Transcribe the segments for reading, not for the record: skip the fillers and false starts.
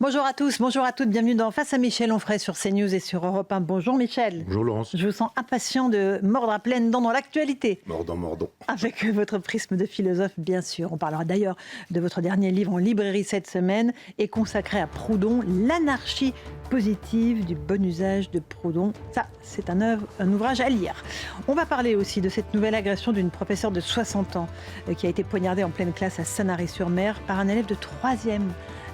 Bonjour à tous, bonjour à toutes, bienvenue dans Face à Michel Onfray sur CNews et sur Europe 1. Bonjour Michel. Bonjour Laurence. Je vous sens impatient de mordre à pleines dents dans l'actualité. Mordant. Avec votre prisme de philosophe, bien sûr. On parlera d'ailleurs de votre dernier livre en librairie cette semaine et consacré à Proudhon, l'anarchie positive du bon usage de Proudhon. Ça, c'est un ouvrage à lire. On va parler aussi de cette nouvelle agression d'une professeure de 60 ans qui a été poignardée en pleine classe à Sanary-sur-Mer par un élève de 3e.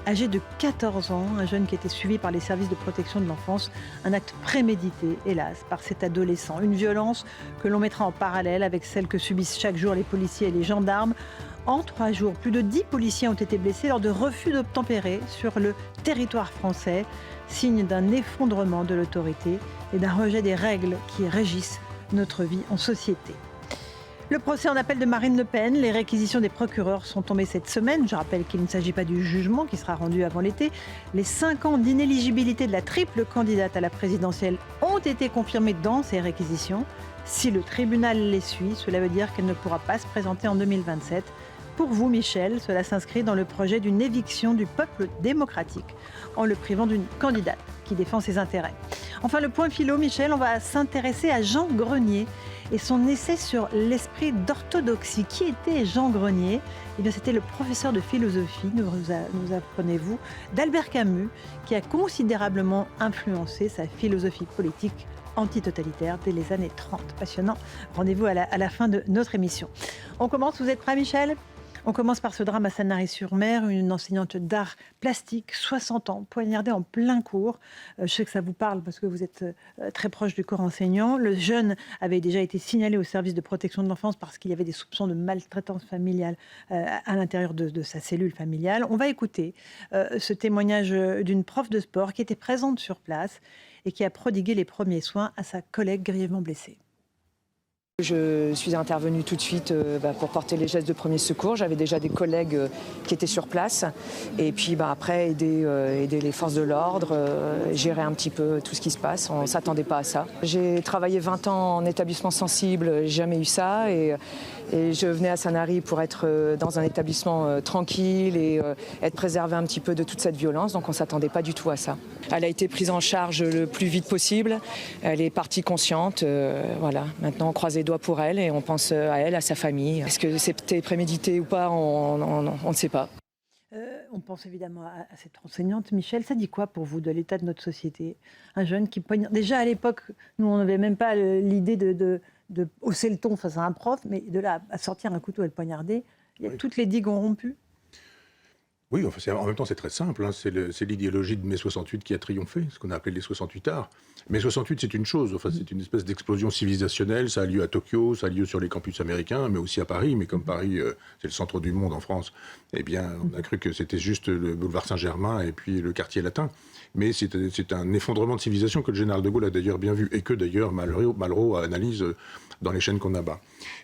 Âgé de 14 ans, un jeune qui était suivi par les services de protection de l'enfance, un acte prémédité, hélas, par cet adolescent. Une violence que l'on mettra en parallèle avec celle que subissent chaque jour les policiers et les gendarmes. En 3 jours, plus de 10 policiers ont été blessés lors de refus d'obtempérer sur le territoire français, signe d'un effondrement de l'autorité et d'un rejet des règles qui régissent notre vie en société. Le procès en appel de Marine Le Pen, les réquisitions des procureurs sont tombées cette semaine. Je rappelle qu'il ne s'agit pas du jugement qui sera rendu avant l'été. Les 5 ans d'inéligibilité de la triple candidate à la présidentielle ont été confirmés dans ces réquisitions. Si le tribunal les suit, cela veut dire qu'elle ne pourra pas se présenter en 2027. Pour vous, Michel, cela s'inscrit dans le projet d'une éviction du peuple démocratique en le privant d'une candidate qui défend ses intérêts. Enfin, le point philo, Michel, on va s'intéresser à Jean Grenier et son essai sur l'esprit d'orthodoxie. Qui était Jean Grenier ? Eh bien, c'était le professeur de philosophie, nous apprenez-vous, d'Albert Camus, qui a considérablement influencé sa philosophie politique antitotalitaire dès les années 30. Passionnant. Rendez-vous à la fin de notre émission. On commence, vous êtes prêts, Michel ? On commence par ce drame à Sanary-sur-Mer, une enseignante d'art plastique, 60 ans, poignardée en plein cours. Je sais que ça vous parle parce que vous êtes très proche du corps enseignant. Le jeune avait déjà été signalé au service de protection de l'enfance parce qu'il y avait des soupçons de maltraitance familiale à l'intérieur de sa cellule familiale. On va écouter ce témoignage d'une prof de sport qui était présente sur place et qui a prodigué les premiers soins à sa collègue grièvement blessée. Je suis intervenue tout de suite pour porter les gestes de premier secours. J'avais déjà des collègues qui étaient sur place. Et puis après, aider les forces de l'ordre, gérer un petit peu tout ce qui se passe. On ne s'attendait pas à ça. J'ai travaillé 20 ans en établissement sensible, j'ai jamais eu ça. Et je venais à Sanary pour être dans un établissement tranquille et être préservée un petit peu de toute cette violence. Donc on ne s'attendait pas du tout à ça. Elle a été prise en charge le plus vite possible. Elle est partie consciente. Voilà. Maintenant, on croise les doigts pour elle et on pense à elle, à sa famille. Est-ce que c'était prémédité ou pas ? On ne sait pas. On pense évidemment à cette enseignante. Michel, ça dit quoi pour vous de l'état de notre société ? Un jeune qui poignarde. Déjà à l'époque, nous on n'avait même pas l'idée de hausser le ton face à un prof, mais de là à sortir un couteau et le poignarder, il y a toutes les digues ont rompu. Oui, enfin, en même temps, c'est très simple. Hein. C'est l'idéologie de mai 68 qui a triomphé, ce qu'on a appelé les 68 arts. Mai 68, c'est une chose. Enfin, c'est une espèce d'explosion civilisationnelle. Ça a lieu à Tokyo, ça a lieu sur les campus américains, mais aussi à Paris. Mais comme Paris, c'est le centre du monde en France, eh bien, on a cru que c'était juste le boulevard Saint-Germain et puis le quartier latin. Mais c'est un effondrement de civilisation que le général de Gaulle a d'ailleurs bien vu et que d'ailleurs Malraux analyse dans les chaînes qu'on abat.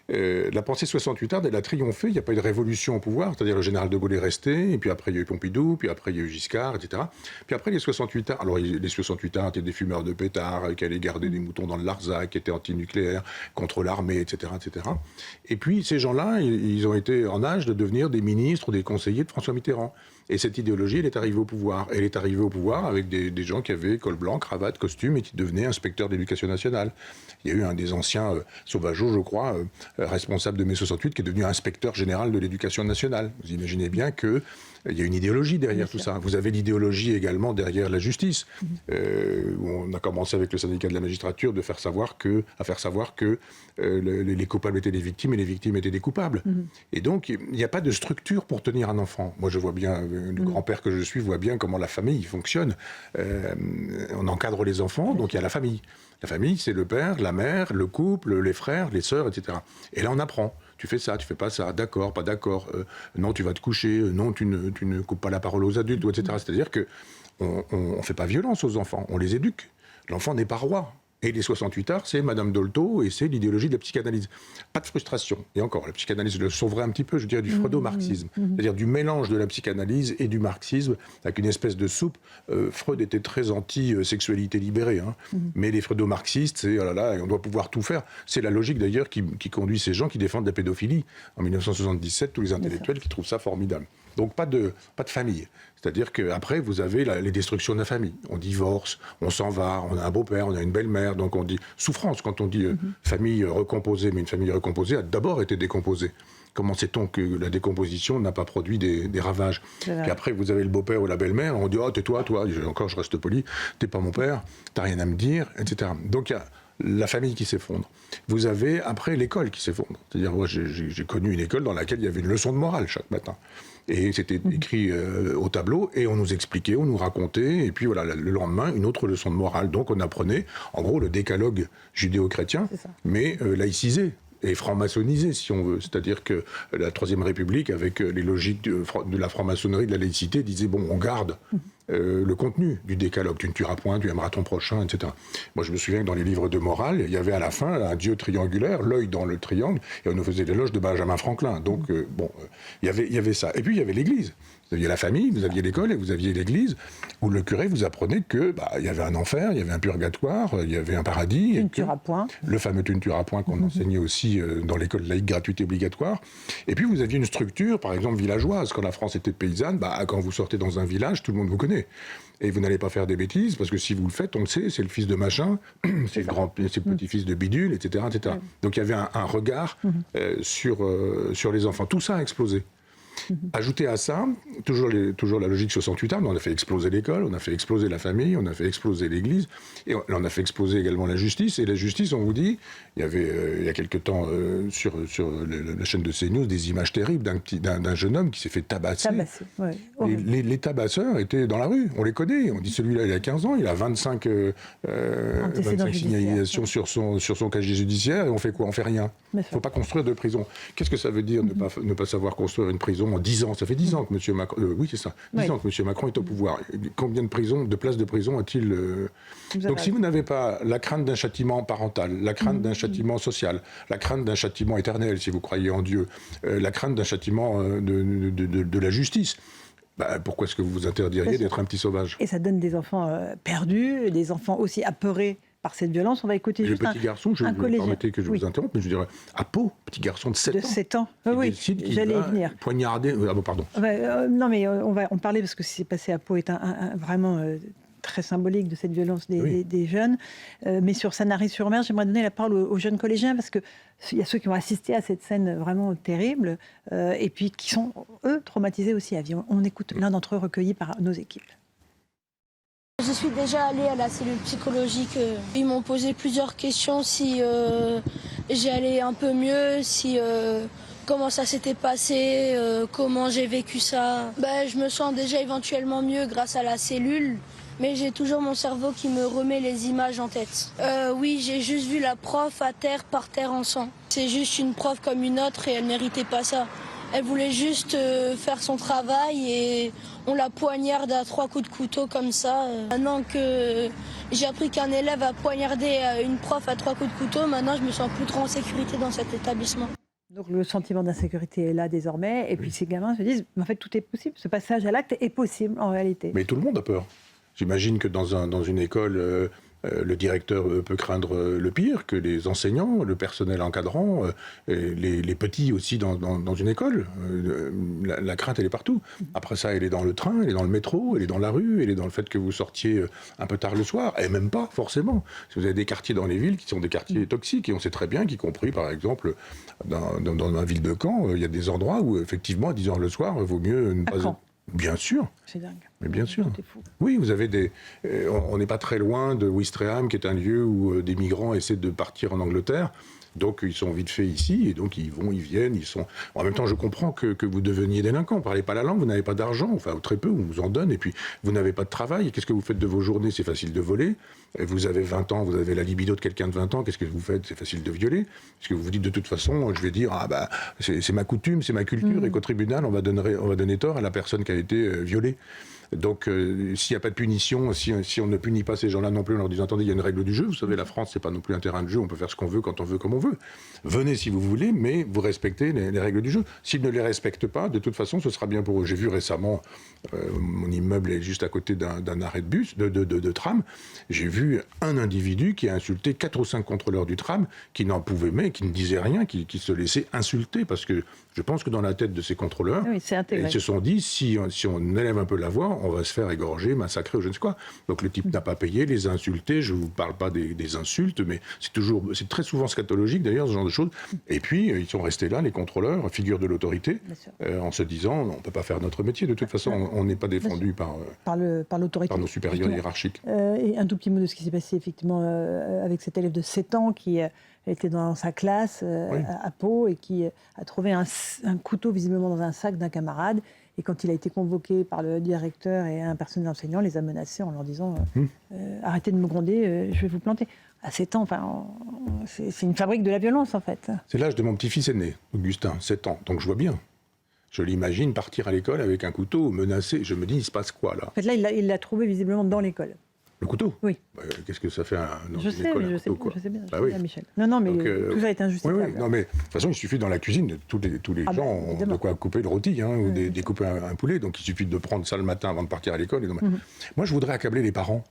La pensée 68 arde, elle a triomphé. Il n'y a pas eu de révolution au pouvoir, c'est-à-dire le général de Gaulle est resté, et puis après il y a eu Pompidou, puis après il y a eu Giscard, etc. Puis après les 68 ards, alors les 68 ards étaient des fumeurs de pétards, qui allaient garder des moutons dans le Larzac, qui étaient antinucléaires, contre l'armée, etc., etc. Et puis ces gens-là, ils ont été en âge de devenir des ministres ou des conseillers de François Mitterrand. Et cette idéologie, elle est arrivée au pouvoir. Elle est arrivée au pouvoir avec des gens qui avaient col blanc, cravate, costume et qui devenaient inspecteurs d'éducation nationale. Il y a eu un des anciens Sauvageau, je crois, responsable de mai 68, qui est devenu inspecteur général de l'éducation nationale. Vous imaginez bien qu'il y a une idéologie derrière tout ça. Vous avez l'idéologie également derrière la justice. Où on a commencé avec le syndicat de la magistrature à faire savoir que les coupables étaient des victimes et les victimes étaient des coupables. Et donc, il n'y a pas de structure pour tenir un enfant. Moi, je vois bien, le grand-père que je suis voit bien comment la famille fonctionne. On encadre les enfants, donc il y a la famille. La famille, c'est le père, la mère, le couple, les frères, les sœurs, etc. Et là, on apprend. Tu fais ça, tu fais pas ça, d'accord, pas d'accord, non, tu vas te coucher, non, tu ne coupes pas la parole aux adultes, etc. C'est-à-dire qu'on ne fait pas violence aux enfants, on les éduque. L'enfant n'est pas roi. Et les 68 arts, c'est Madame Dolto et c'est l'idéologie de la psychanalyse. Pas de frustration. Et encore, la psychanalyse le sauverait un petit peu, je dirais, du freudo-marxisme. C'est-à-dire du mélange de la psychanalyse et du marxisme, avec une espèce de soupe. Freud était très anti-sexualité libérée. Hein. Mais les freudo-marxistes, c'est, oh là là, on doit pouvoir tout faire. C'est la logique d'ailleurs qui conduit ces gens qui défendent la pédophilie. En 1977, tous les intellectuels qui trouvent ça formidable. Donc pas de famille. C'est-à-dire qu'après, vous avez les destructions de la famille. On divorce, on s'en va, on a un beau-père, on a une belle-mère. Donc on dit souffrance quand on dit famille recomposée. Mais une famille recomposée a d'abord été décomposée. Comment sait-on que la décomposition n'a pas produit des ravages? Puis après, vous avez le beau-père ou la belle-mère, on dit « Oh, tais-toi, toi, encore je reste poli, t'es pas mon père, t'as rien à me dire, etc. » Donc il y a la famille qui s'effondre. Vous avez après l'école qui s'effondre. C'est-à-dire, moi j'ai connu une école dans laquelle il y avait une leçon de morale chaque matin. Et c'était écrit au tableau, et on nous expliquait, on nous racontait, et puis voilà, le lendemain, une autre leçon de morale. Donc on apprenait, en gros, le décalogue judéo-chrétien, mais laïcisé et franc-maçonnisé, si on veut. C'est-à-dire que la Troisième République, avec les logiques de la franc-maçonnerie, de la laïcité, disait, bon, on garde le contenu du décalogue. Tu ne tueras point, tu aimeras ton prochain, etc. Moi, je me souviens que dans les livres de morale, il y avait à la fin un dieu triangulaire, l'œil dans le triangle, et on nous faisait l'éloge de Benjamin Franklin. Donc, il y avait ça. Et puis, il y avait l'Église. Vous aviez la famille, vous aviez l'école et vous aviez l'église, où le curé vous apprenait que il y avait un enfer, il y avait un purgatoire, il y avait un paradis. Tu ne tueras point. Le fameux tu ne tueras point qu'on enseignait aussi dans l'école laïque gratuite et obligatoire. Et puis vous aviez une structure, par exemple villageoise. Quand la France était paysanne, quand vous sortez dans un village, tout le monde vous connaît. Et vous n'allez pas faire des bêtises, parce que si vous le faites, on le sait, c'est le fils de machin, c'est le petit-fils de bidule, etc. etc. Donc il y avait un regard sur les enfants. Tout ça a explosé. Ajouté à ça, toujours la logique 68 armes, on a fait exploser l'école, on a fait exploser la famille, on a fait exploser l'église, et on a fait exploser également la justice. Et la justice, on vous dit, il y avait il y a quelque temps sur la chaîne de CNews des images terribles d'un jeune homme qui s'est fait tabasser. Ouais, les tabasseurs étaient dans la rue, on les connaît. On dit celui-là, il a 15 ans, il a 25 signalisations sur son casier judiciaire, et on fait quoi? On fait rien. Il ne faut pas construire de prison. Qu'est-ce que ça veut dire ne pas savoir construire une prison en 10 ans? Ça fait 10 ans que M. Macron... oui, c'est ça. 10 ans que M. Macron est au pouvoir. Combien de places de prison a-t-il Donc si vous n'avez pas la crainte d'un châtiment parental, la crainte d'un châtiment social, la crainte d'un châtiment éternel, si vous croyez en Dieu, la crainte d'un châtiment de la justice, pourquoi est-ce que vous vous interdiriez d'être un petit sauvage? Et ça donne des enfants perdus, des enfants aussi apeurés par cette violence. On va écouter juste un collégien. Le petit garçon, je me permettez que je vous interrompe, mais je dirais, à Pau, petit garçon de 7 ans. De 7 ans, oui, j'allais y venir. Poignarder, pardon. Non, mais on parlait, parce que ce qui s'est passé à Pau est vraiment très symbolique de cette violence des jeunes. Mais sur Sanary-sur-Mer, j'aimerais donner la parole aux jeunes collégiens, parce qu'il y a ceux qui ont assisté à cette scène vraiment terrible, et puis qui sont, eux, traumatisés aussi à vie. On écoute l'un d'entre eux recueilli par nos équipes. Je suis déjà allée à la cellule psychologique. Ils m'ont posé plusieurs questions, si j'allais un peu mieux, comment ça s'était passé, comment j'ai vécu ça. Je me sens déjà éventuellement mieux grâce à la cellule, mais j'ai toujours mon cerveau qui me remet les images en tête. Oui, j'ai juste vu la prof par terre en sang. C'est juste une prof comme une autre et elle méritait pas ça. Elle voulait juste faire son travail et on la poignarde à 3 coups de couteau comme ça. Maintenant que j'ai appris qu'un élève a poignardé une prof à 3 coups de couteau, maintenant je me sens plus trop en sécurité dans cet établissement. Donc le sentiment d'insécurité est là désormais, et puis ces gamins se disent, en fait tout est possible, ce passage à l'acte est possible en réalité. Mais tout le monde a peur. J'imagine que dans une école... le directeur peut craindre le pire, que les enseignants, le personnel encadrant, les petits aussi dans une école. La crainte, elle est partout. Après ça, elle est dans le train, elle est dans le métro, elle est dans la rue, elle est dans le fait que vous sortiez un peu tard le soir, et même pas forcément. Si vous avez des quartiers dans les villes qui sont des quartiers toxiques, et on sait très bien qu'y compris, par exemple, dans la ville de Caen, il y a des endroits où, effectivement, à 10 h le soir, il vaut mieux ne pas... Bien sûr. C'est dingue. Mais bien sûr. C'est fou. Oui, vous avez on n'est pas très loin de Ouistreham, qui est un lieu où des migrants essaient de partir en Angleterre. Donc ils sont vite fait ici, et donc ils vont, ils viennent, ils sont... En même temps, je comprends que vous deveniez délinquant. Vous ne parlez pas la langue, vous n'avez pas d'argent, enfin très peu, on vous en donne, et puis vous n'avez pas de travail. Qu'est-ce que vous faites de vos journées? C'est facile de voler. Vous avez 20 ans, vous avez la libido de quelqu'un de 20 ans, qu'est-ce que vous faites? C'est facile de violer. Parce que vous vous dites de toute façon, je vais dire, c'est ma coutume, c'est ma culture, et qu'au tribunal, on va donner tort à la personne qui a été violée. Donc, s'il n'y a pas de punition, si on ne punit pas ces gens-là non plus en leur disant, attendez, il y a une règle du jeu, vous savez, la France, c'est pas non plus un terrain de jeu, on peut faire ce qu'on veut, quand on veut, comme on veut. Venez si vous voulez, mais vous respectez les règles du jeu. S'ils ne les respectent pas, de toute façon, ce sera bien pour eux. J'ai vu récemment, mon immeuble est juste à côté d'un arrêt de bus, de tram, j'ai vu un individu qui a insulté 4 ou 5 contrôleurs du tram, qui n'en pouvaient mais, qui ne disaient rien, qui se laissaient insulter, parce que je pense que dans la tête de ces contrôleurs, ils se sont dit, si on élève un peu la voix, on va se faire égorger, massacrer ou je ne sais quoi. Donc le type n'a pas payé, les a insultés, je ne vous parle pas des insultes, mais c'est très souvent scatologique d'ailleurs, ce genre de choses. Et puis, ils sont restés là, les contrôleurs, figures de l'autorité, en se disant, on ne peut pas faire notre métier, de toute façon, on n'est pas défendu par l'autorité, par nos supérieurs hiérarchiques. Et un tout petit mot de ce qui s'est passé effectivement avec cet élève de 7 ans qui était dans sa classe à Pau et qui a trouvé un couteau visiblement dans un sac d'un camarade. Et quand il a été convoqué par le directeur et un personnel enseignant, les a menacés en leur disant arrêtez de me gronder, je vais vous planter. À 7 ans, c'est une fabrique de la violence en fait. C'est l'âge de mon petit-fils aîné, Augustin, 7 ans. Donc je vois bien. Je l'imagine partir à l'école avec un couteau, menacé. Je me dis, il se passe quoi là ? En fait, là, il l'a trouvé visiblement dans l'école. Le couteau ? Oui. Qu'est-ce que ça fait dans je une sais, école, mais un couteau, je sais bien, oui. Michel. Non, mais donc, tout ça est injustifiable. Oui. Non, mais de toute façon, il suffit dans la cuisine, tous les gens ont de quoi couper le rôti ou découper un poulet, donc il suffit de prendre ça le matin avant de partir à l'école. Moi, je voudrais accabler les parents.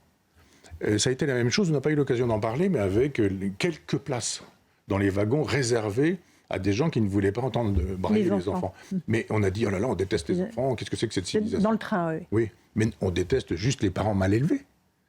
Ça a été la même chose, on n'a pas eu l'occasion d'en parler, mais avec quelques places dans les wagons réservées à des gens qui ne voulaient pas entendre brailler les enfants. Mais on a dit, oh là là, on déteste les enfants, qu'est-ce que c'est que cette civilisation ? Dans le train, oui. Oui, mais on déteste juste les parents mal élevés.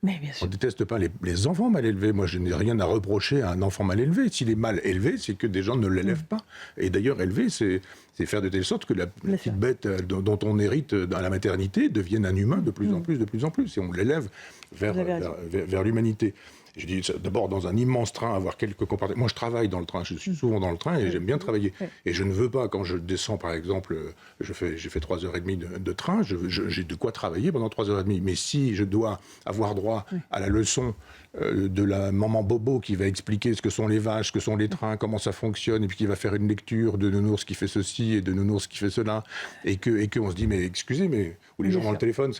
Mais bien sûr. On ne déteste pas les enfants mal élevés. Moi, je n'ai rien à reprocher à un enfant mal élevé. S'il est mal élevé, c'est que des gens ne l'élèvent pas. Et d'ailleurs, élever, c'est faire de telle sorte que la petite bête dont on hérite à la maternité devienne un humain de plus en plus. Et on l'élève vers l'humanité. Je dis d'abord dans un immense train avoir quelques comportements. Moi, je travaille dans le train, je suis souvent dans le train et j'aime bien travailler. Et je ne veux pas, quand je descends par exemple, j'ai fait 3h30 de train, j'ai de quoi travailler pendant 3h30. Mais si je dois avoir droit à la leçon de la maman Bobo qui va expliquer ce que sont les vaches, ce que sont les trains, comment ça fonctionne, et puis qui va faire une lecture de nounours qui fait ceci et de nounours qui fait cela, et que on se dit mais excusez, mais ou les gens dans le téléphone,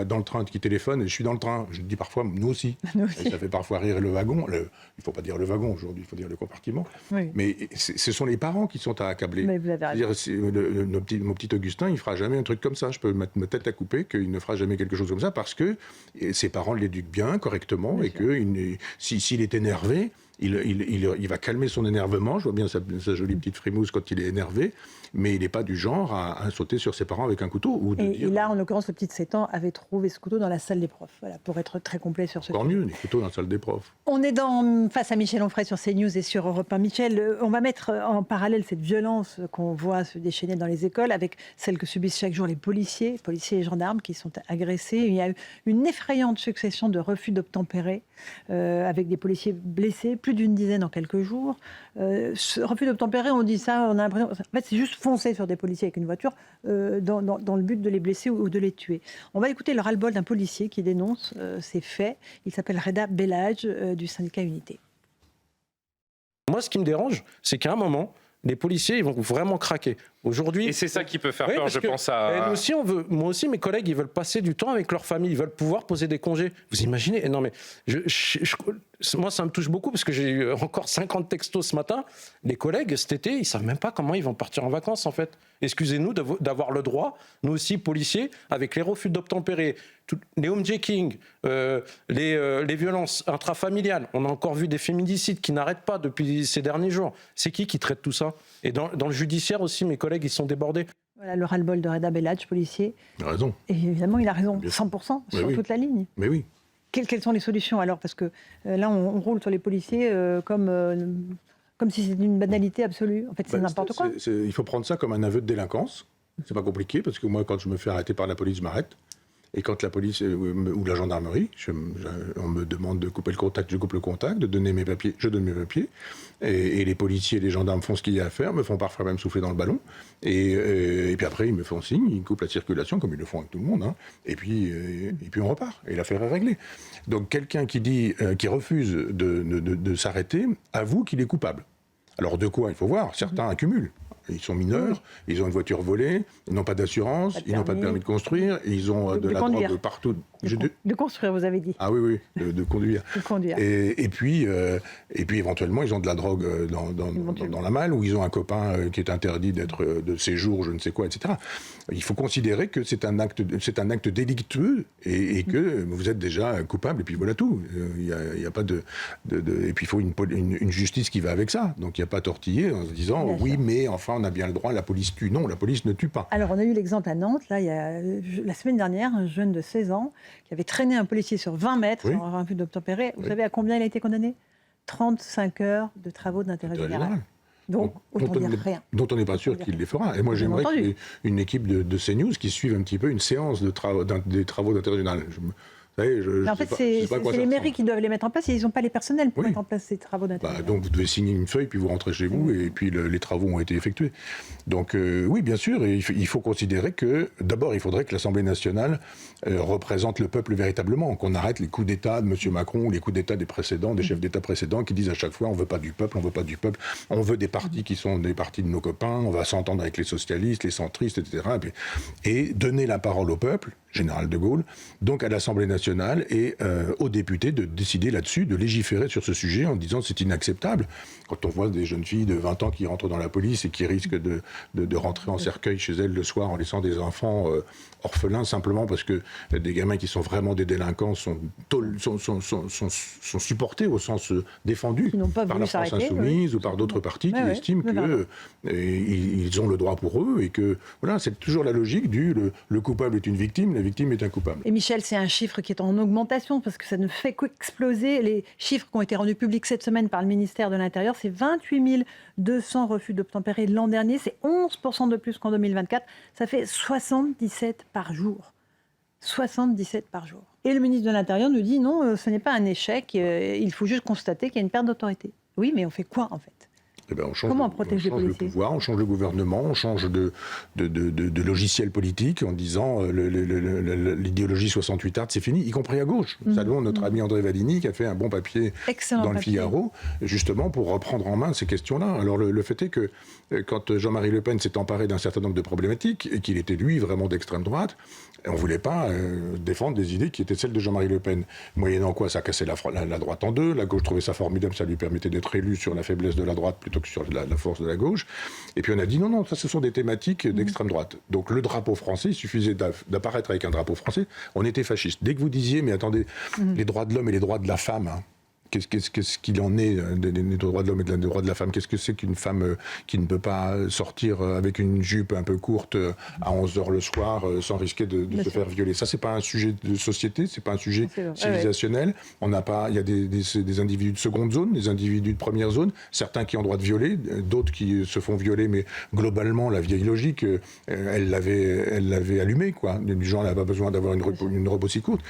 dans le train qui téléphone, et je suis dans le train. Je dis parfois nous aussi. Et ça fait parfois rire le wagon. Il ne faut pas dire le wagon aujourd'hui, il faut dire le compartiment. Oui. Mais ce sont les parents qui sont à accabler. C'est-à-dire, mon petit Augustin, il ne fera jamais un truc comme ça. Je peux mettre ma tête à couper qu'il ne fera jamais quelque chose comme ça parce que ses parents l'éduquent bien, correctement, et que s'il est énervé, il va calmer son énervement. Je vois bien sa jolie petite frimousse quand il est énervé, mais il n'est pas du genre à sauter sur ses parents avec un couteau. Et là, en l'occurrence, le petit de 7 ans avait trouvé ce couteau dans la salle des profs, pour être très complet sur ce sujet. Encore mieux, les couteaux dans la salle des profs. On est face à Michel Onfray sur CNews et sur Europe 1. Michel, on va mettre en parallèle cette violence qu'on voit se déchaîner dans les écoles avec celle que subissent chaque jour les policiers et gendarmes qui sont agressés. Il y a eu une effrayante succession de refus d'obtempérer avec des policiers blessés, plus d'une dizaine en quelques jours. Ce refus d'obtempérer, on dit ça, on a l'impression... En fait, c'est juste foncer sur des policiers avec une voiture dans le but de les blesser ou de les tuer. On va écouter le ras-le-bol d'un policier qui dénonce ces faits. Il s'appelle Reda Bellage du syndicat Unité. Moi, ce qui me dérange, c'est qu'à un moment, les policiers ils vont vraiment craquer. Aujourd'hui, et c'est ça qui peut faire peur, je pense à... Moi aussi, mes collègues, ils veulent passer du temps avec leur famille, ils veulent pouvoir poser des congés. Vous imaginez ? Non, mais moi, ça me touche beaucoup parce que j'ai eu encore 50 textos ce matin. Les collègues, cet été, ils ne savent même pas comment ils vont partir en vacances, en fait. Excusez-nous d'avoir le droit, nous aussi, policiers, avec les refus d'obtempérer, les homejacking, les violences intrafamiliales. On a encore vu des féminicides qui n'arrêtent pas depuis ces derniers jours. C'est qui traite tout ça ? Et dans le judiciaire aussi, mes collègues, ils sont débordés. Voilà le ras-le-bol de Reda Bellage, policier. Il a raison. Et évidemment, il a raison, 100% sur toute la ligne. Mais oui. Quelles sont les solutions alors ? Parce que là, on roule sur les policiers comme si c'était une banalité absolue. En fait, c'est n'importe quoi. Il faut prendre ça comme un aveu de délinquance. C'est pas compliqué, parce que moi, quand je me fais arrêter par la police, je m'arrête. Et quand la police ou la gendarmerie, on me demande de couper le contact, je coupe le contact, de donner mes papiers, je donne mes papiers. Et les policiers et les gendarmes font ce qu'il y a à faire, me font parfois même souffler dans le ballon. Et puis après, ils me font signe, ils coupent la circulation, comme ils le font avec tout le monde. Et puis on repart, et l'affaire est réglée. Donc quelqu'un qui refuse de s'arrêter avoue qu'il est coupable. Alors de quoi ? Il faut voir, certains accumulent. ils sont mineurs, ils ont une voiture volée, ils n'ont pas d'assurance, ils n'ont pas de permis de construire, ils ont de la drogue partout. De construire, vous avez dit. Ah oui, de conduire. De conduire. Et puis éventuellement, ils ont de la drogue dans la malle, ou ils ont un copain qui est interdit d'être de séjour, je ne sais quoi, etc. Il faut considérer que c'est un acte délictueux et que vous êtes déjà coupable, et puis voilà tout. Il y a pas de et puis il faut une justice qui va avec ça. Donc il n'y a pas à tortiller en se disant oui, mais enfin on a bien le droit, la police tue. Non, la police ne tue pas. Alors on a eu l'exemple à Nantes, là, il y a, la semaine dernière, un jeune de 16 ans qui avait traîné un policier sur 20 mètres en avoir un peu d'obtempérer. Vous savez à combien il a été condamné ? 35 heures de travaux d'intérêt général. Donc, autant dire rien. Dont on n'est pas sûr qu'il les fera. Et moi, j'aimerais qu'il y ait une équipe de CNews qui suive un petit peu une séance des travaux d'intérêt général. En fait, c'est les mairies qui doivent les mettre en place et ils n'ont pas les personnels pour mettre en place ces travaux d'intérêt. Donc vous devez signer une feuille, puis vous rentrez chez vous, et puis les travaux ont été effectués. Donc oui, bien sûr, et il faut considérer que, d'abord, il faudrait que l'Assemblée nationale représente le peuple véritablement, qu'on arrête les coups d'État de M. Macron, ou les coups d'État des précédents, des chefs d'État précédents, qui disent à chaque fois, on ne veut pas du peuple, on ne veut pas du peuple, on veut des partis qui sont des partis de nos copains, on va s'entendre avec les socialistes, les centristes, etc. Et donner la parole au peuple, général de Gaulle, donc à l'Assemblée nationale et aux députés de décider là-dessus, de légiférer sur ce sujet en disant c'est inacceptable. Quand on voit des jeunes filles de 20 ans qui rentrent dans la police et qui risquent de rentrer en cercueil chez elles le soir en laissant des enfants orphelins simplement parce que des gamins qui sont vraiment des délinquants sont supportés au sens défendu par la France Insoumise ou par d'autres partis qui estiment qu'ils ont le droit pour eux et que voilà, c'est toujours la logique du le coupable est une victime, la victime est un coupable. Et Michel, c'est un chiffre qui est en augmentation parce que ça ne fait qu'exploser. Les chiffres qui ont été rendus publics cette semaine par le ministère de l'Intérieur, c'est 28 200 refus d'obtempérer l'an dernier, c'est 11% de plus qu'en 2024, ça fait 77 par jour. 77 par jour. Et le ministre de l'Intérieur nous dit non, ce n'est pas un échec, il faut juste constater qu'il y a une perte d'autorité. Oui, mais on fait quoi en fait ? Comment on protège les policiers ? On change le pouvoir, on change le gouvernement, on change de logiciel politique en disant l'idéologie 68 art, c'est fini, y compris à gauche. Saluons notre ami André Valigny qui a fait un bon papier dans le Figaro, justement pour reprendre en main ces questions-là. Alors le fait est que quand Jean-Marie Le Pen s'est emparé d'un certain nombre de problématiques et qu'il était lui vraiment d'extrême droite, on ne voulait pas défendre des idées qui étaient celles de Jean-Marie Le Pen. Moyennant quoi, ça cassait la droite en deux, la gauche trouvait ça formidable, ça lui permettait d'être élu sur la faiblesse de la droite plutôt que sur la force de la gauche. Et puis on a dit non, ça ce sont des thématiques d'extrême droite. Donc le drapeau français, il suffisait d'apparaître avec un drapeau français, on était fasciste. Dès que vous disiez, mais attendez, les droits de l'homme et les droits de la femme, qu'est-ce qu'il en est des droits de l'homme et des droits de la femme ? Qu'est-ce que c'est qu'une femme qui ne peut pas sortir avec une jupe un peu courte à 11h le soir sans risquer de se faire violer ? Ça, c'est pas un sujet de société, c'est pas un sujet civilisationnel. On n'a pas, il y a des individus de seconde zone, des individus de première zone, certains qui ont le droit de violer, d'autres qui se font violer, mais globalement, la vieille logique, elle l'avait allumée, quoi. Du genre, elle n'a pas besoin d'avoir une robe aussi courte.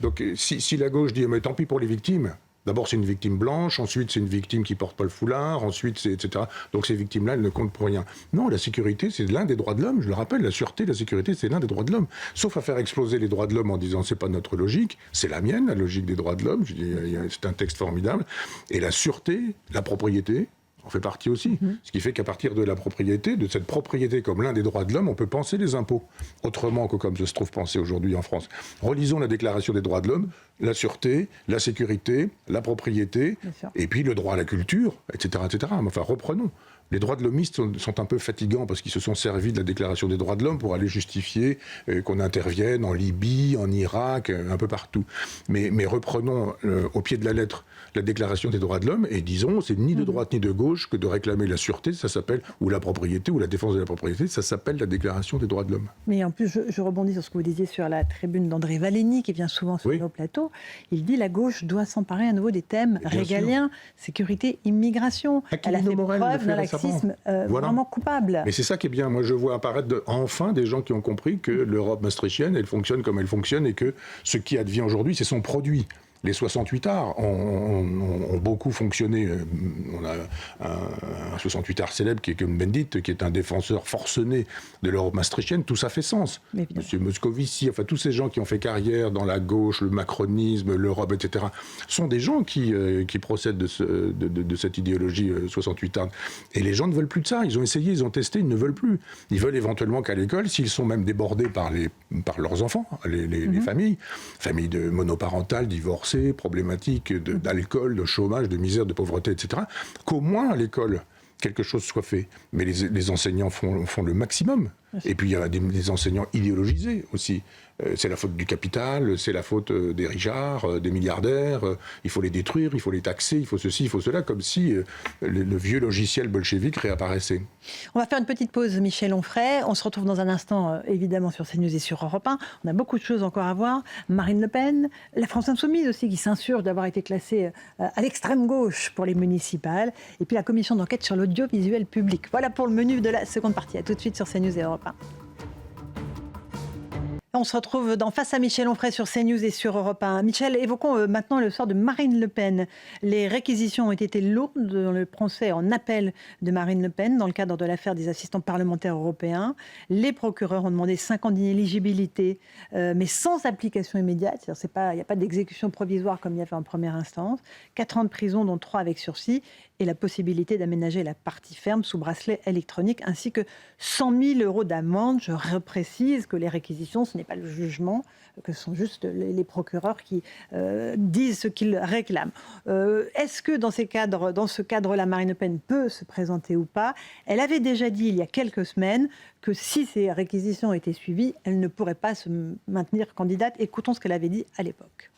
Donc, si la gauche dit, mais tant pis pour les victimes, d'abord, c'est une victime blanche, ensuite, c'est une victime qui ne porte pas le foulard, ensuite, etc. Donc, ces victimes-là, elles ne comptent pour rien. Non, la sécurité, c'est l'un des droits de l'homme. Je le rappelle, la sûreté, la sécurité, c'est l'un des droits de l'homme. Sauf à faire exploser les droits de l'homme en disant, c'est pas notre logique, c'est la mienne, la logique des droits de l'homme. Je dis, c'est un texte formidable. Et la sûreté, la propriété, en fait partie aussi. Ce qui fait qu'à partir de la propriété, de cette propriété comme l'un des droits de l'homme, on peut penser les impôts autrement que comme ça se trouve pensé aujourd'hui en France. Relisons la Déclaration des droits de l'homme, la sûreté, la sécurité, la propriété, et puis le droit à la culture, etc. etc. Enfin, reprenons. Les droits de l'hommistes sont un peu fatigants parce qu'ils se sont servis de la Déclaration des droits de l'homme pour aller justifier qu'on intervienne en Libye, en Irak, un peu partout. Mais reprenons au pied de la lettre la Déclaration des droits de l'homme et disons, c'est ni de droite ni de gauche que de réclamer la sûreté, ça s'appelle, ou la propriété, ou la défense de la propriété, ça s'appelle la Déclaration des droits de l'homme. Mais en plus, je rebondis sur ce que vous disiez sur la tribune d'André Valigny, qui vient souvent sur nos plateaux. Il dit la gauche doit s'emparer à nouveau des thèmes régaliens, sécurité, immigration. Elle a fait preuve d'un laxisme vraiment coupable. Mais c'est ça qui est bien. Moi, je vois apparaître enfin des gens qui ont compris que l'Europe maastrichtienne, elle fonctionne comme elle fonctionne et que ce qui advient aujourd'hui, c'est son produit. Les 68 arts ont beaucoup fonctionné. On a un 68 arts célèbre qui est Cohn-Bendit, qui est un défenseur forcené de l'Europe maastrichtienne. Tout ça fait sens. Monsieur Moscovici, enfin tous ces gens qui ont fait carrière dans la gauche, le macronisme, l'Europe, etc., sont des gens qui procèdent de cette idéologie 68 arts. Et les gens ne veulent plus de ça. Ils ont essayé, ils ont testé, ils ne veulent plus. Ils veulent éventuellement qu'à l'école, s'ils sont même débordés par leurs enfants, les familles de monoparentales, divorcées, problématiques d'alcool, de chômage, de misère, de pauvreté, etc., qu'au moins à l'école, quelque chose soit fait. Mais les enseignants font le maximum. Et puis il y a des enseignants idéologisés aussi. C'est la faute du capital, c'est la faute des richards, des milliardaires. Il faut les détruire, il faut les taxer, il faut ceci, il faut cela, comme si le vieux logiciel bolchevique réapparaissait. On va faire une petite pause, Michel Onfray. On se retrouve dans un instant, évidemment, sur CNews et sur Europe 1. On a beaucoup de choses encore à voir. Marine Le Pen, la France Insoumise aussi, qui s'insurge d'avoir été classée à l'extrême gauche pour les municipales. Et puis la commission d'enquête sur l'audiovisuel public. Voilà pour le menu de la seconde partie. À tout de suite sur CNews et Europe 1. On se retrouve dans Face à Michel Onfray sur CNews et sur Europe 1. Michel, évoquons maintenant le sort de Marine Le Pen. Les réquisitions ont été lourdes dans le procès en appel de Marine Le Pen dans le cadre de l'affaire des assistants parlementaires européens. Les procureurs ont demandé 5 ans d'inéligibilité, mais sans application immédiate. Il n'y a pas d'exécution provisoire comme il y avait en première instance. 4 ans de prison, dont 3 avec sursis, et la possibilité d'aménager la partie ferme sous bracelet électronique, ainsi que 100 000 euros d'amende. Je reprécise que les réquisitions, ce n'est pas le jugement, que ce sont juste les procureurs qui disent ce qu'ils réclament. Est-ce que dans ce cadre-là, Marine Le Pen peut se présenter ou pas ? Elle avait déjà dit il y a quelques semaines que si ces réquisitions étaient suivies, elle ne pourrait pas se maintenir candidate. Écoutons ce qu'elle avait dit à l'époque.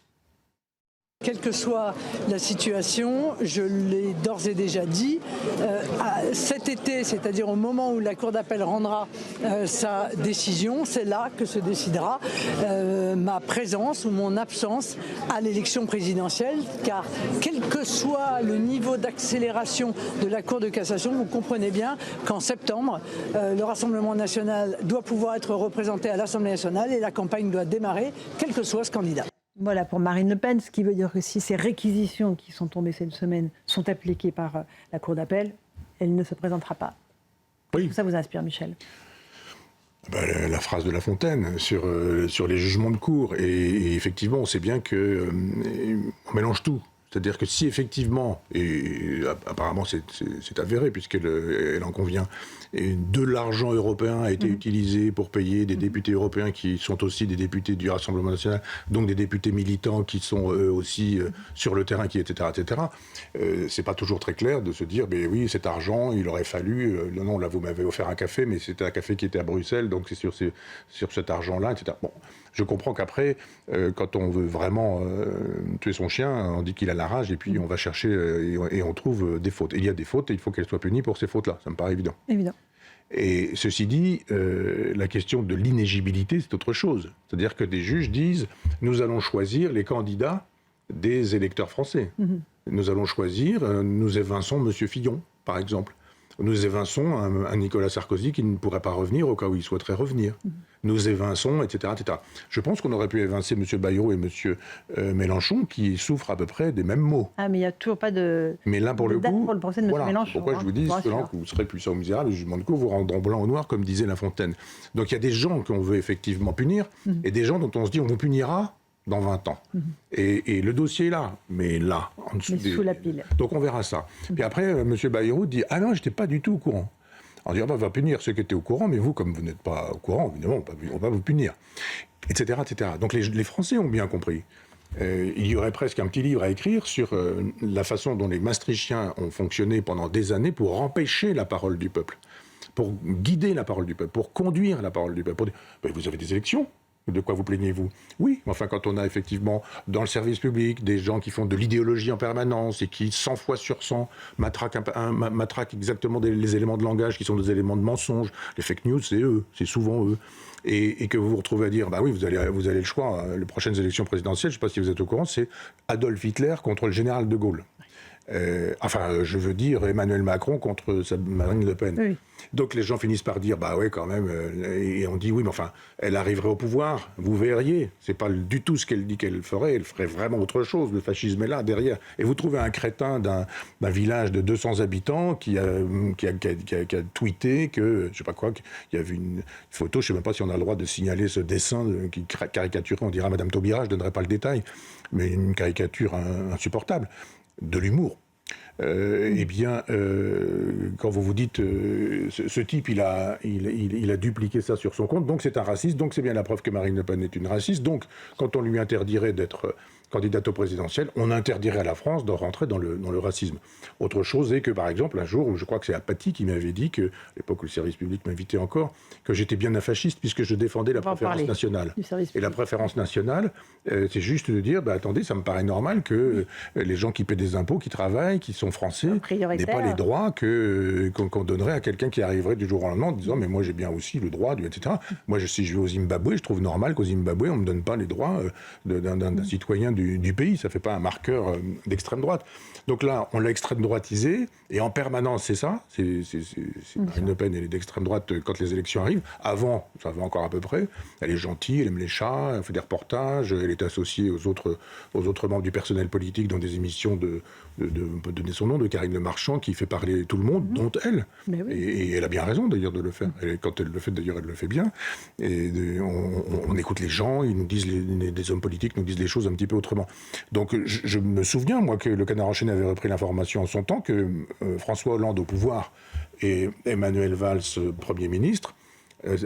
Quelle que soit la situation, je l'ai d'ores et déjà dit, cet été, c'est-à-dire au moment où la Cour d'appel rendra sa décision, c'est là que se décidera ma présence ou mon absence à l'élection présidentielle, car quel que soit le niveau d'accélération de la Cour de cassation, vous comprenez bien qu'en septembre, le Rassemblement national doit pouvoir être représenté à l'Assemblée nationale et la campagne doit démarrer, quel que soit ce candidat. Voilà pour Marine Le Pen, ce qui veut dire que si ces réquisitions qui sont tombées cette semaine sont appliquées par la Cour d'appel, elle ne se présentera pas. Oui. Ça vous inspire, Michel ? La phrase de La Fontaine sur les jugements de cour. Et effectivement, on sait bien qu'on mélange tout. C'est-à-dire que si effectivement, et apparemment c'est avéré puisqu'elle en convient, et de l'argent européen a été utilisé pour payer des députés européens qui sont aussi des députés du Rassemblement national, donc des députés militants qui sont eux aussi sur le terrain, etc. C'est pas toujours très clair de se dire, mais oui, cet argent, il aurait fallu, non, là vous m'avez offert un café, mais c'était un café qui était à Bruxelles, donc c'est sur cet argent-là, etc. Bon, je comprends qu'après, quand on veut vraiment tuer son chien, on dit qu'il a la rage, et puis on va chercher et on trouve des fautes. Et il y a des fautes, et il faut qu'elles soient punies pour ces fautes-là. Ça me paraît évident. Évident. Et ceci dit, la question de l'inéligibilité, c'est autre chose. C'est-à-dire que des juges disent, nous allons choisir les candidats des électeurs français. Nous allons choisir, nous évinçons M. Fillon, par exemple. Nous évinçons un Nicolas Sarkozy qui ne pourrait pas revenir au cas où il souhaiterait revenir. Nous évinçons, etc., etc. Je pense qu'on aurait pu évincer M. Bayrou et M. Mélenchon qui souffrent à peu près des mêmes maux. Ah, mais il n'y a toujours pas de mais l'un pour le date coup, pour le procès de M. Mélenchon. Pourquoi je vous dis, selon que vous serez puissant ou misérable, le jugement de cour vous rendront blanc ou noir, comme disait La Fontaine. Donc il y a des gens qu'on veut effectivement punir et des gens dont on se dit on vous punira dans 20 ans. Et le dossier est là, mais là, en dessous sous la pile. Donc on verra ça. Puis après, M. Bayrou dit « Ah non, je n'étais pas du tout au courant ». On dit « On va punir ceux qui étaient au courant, mais vous, comme vous n'êtes pas au courant, évidemment, on va vous punir. » Etc., etc. Donc les Français ont bien compris. Il y aurait presque un petit livre à écrire sur la façon dont les Maastrichtiens ont fonctionné pendant des années pour empêcher la parole du peuple, pour guider la parole du peuple, pour conduire la parole du peuple. Pour dire, vous avez des élections. De quoi vous plaignez-vous ? Oui, mais enfin, quand on a effectivement dans le service public des gens qui font de l'idéologie en permanence et qui, 100 fois sur 100, matraquent exactement les éléments de langage qui sont des éléments de mensonge, les fake news, c'est eux, c'est souvent eux. Et que vous vous retrouvez à dire, bah oui, vous avez le choix, les prochaines élections présidentielles, je ne sais pas si vous êtes au courant, c'est Adolf Hitler contre le général de Gaulle. Je veux dire Emmanuel Macron contre Marine Le Pen. Oui. Donc les gens finissent par dire, bah ouais, quand même, et on dit, oui, mais enfin, elle arriverait au pouvoir, vous verriez. C'est pas du tout ce qu'elle dit qu'elle ferait vraiment autre chose. Le fascisme est là, derrière. Et vous trouvez un crétin d'un village de 200 habitants qui a tweeté que, je sais pas quoi, qu'il y avait une photo, je sais même pas si on a le droit de signaler ce dessin qui caricaturait, on dira Madame Taubira, je donnerai pas le détail, mais une caricature insupportable, de l'humour. Quand vous vous dites ce type il a dupliqué ça sur son compte, donc c'est un raciste, donc c'est bien la preuve que Marine Le Pen est une raciste, donc quand on lui interdirait d'être candidate au présidentiel, on interdirait à la France de rentrer dans le racisme. Autre chose est que, par exemple, un jour, je crois que c'est Apathy qui m'avait dit, à l'époque où le service public m'invitait encore, que j'étais bien un fasciste puisque je défendais la préférence nationale. Et la préférence nationale, c'est juste de dire, attendez, ça me paraît normal que les gens qui paient des impôts, qui travaillent, qui sont français, n'aient pas les droits qu'on donnerait à quelqu'un qui arriverait du jour au lendemain en disant, mais moi j'ai bien aussi le droit, etc. Moi, si je vais au Zimbabwe, je trouve normal qu'au Zimbabwe, on ne me donne pas les droits d'un citoyen du pays, ça ne fait pas un marqueur d'extrême droite. Donc là, on l'a extrême droitisé, et en permanence, c'est ça. Marine Le Pen, elle est d'extrême droite quand les élections arrivent. Avant, ça va encore à peu près. Elle est gentille, elle aime les chats, elle fait des reportages, elle est associée aux autres membres du personnel politique dans des émissions on peut donner son nom, de Karine Le Marchand, qui fait parler tout le monde, dont elle. Oui. Et elle a bien raison d'ailleurs de le faire. Quand elle le fait, d'ailleurs, elle le fait bien. Et on écoute les gens, ils nous disent, des hommes politiques nous disent les choses un petit peu autrement. Donc je me souviens, moi, que le Canard enchaîné avait repris l'information en son temps que François Hollande au pouvoir et Emmanuel Valls, Premier ministre,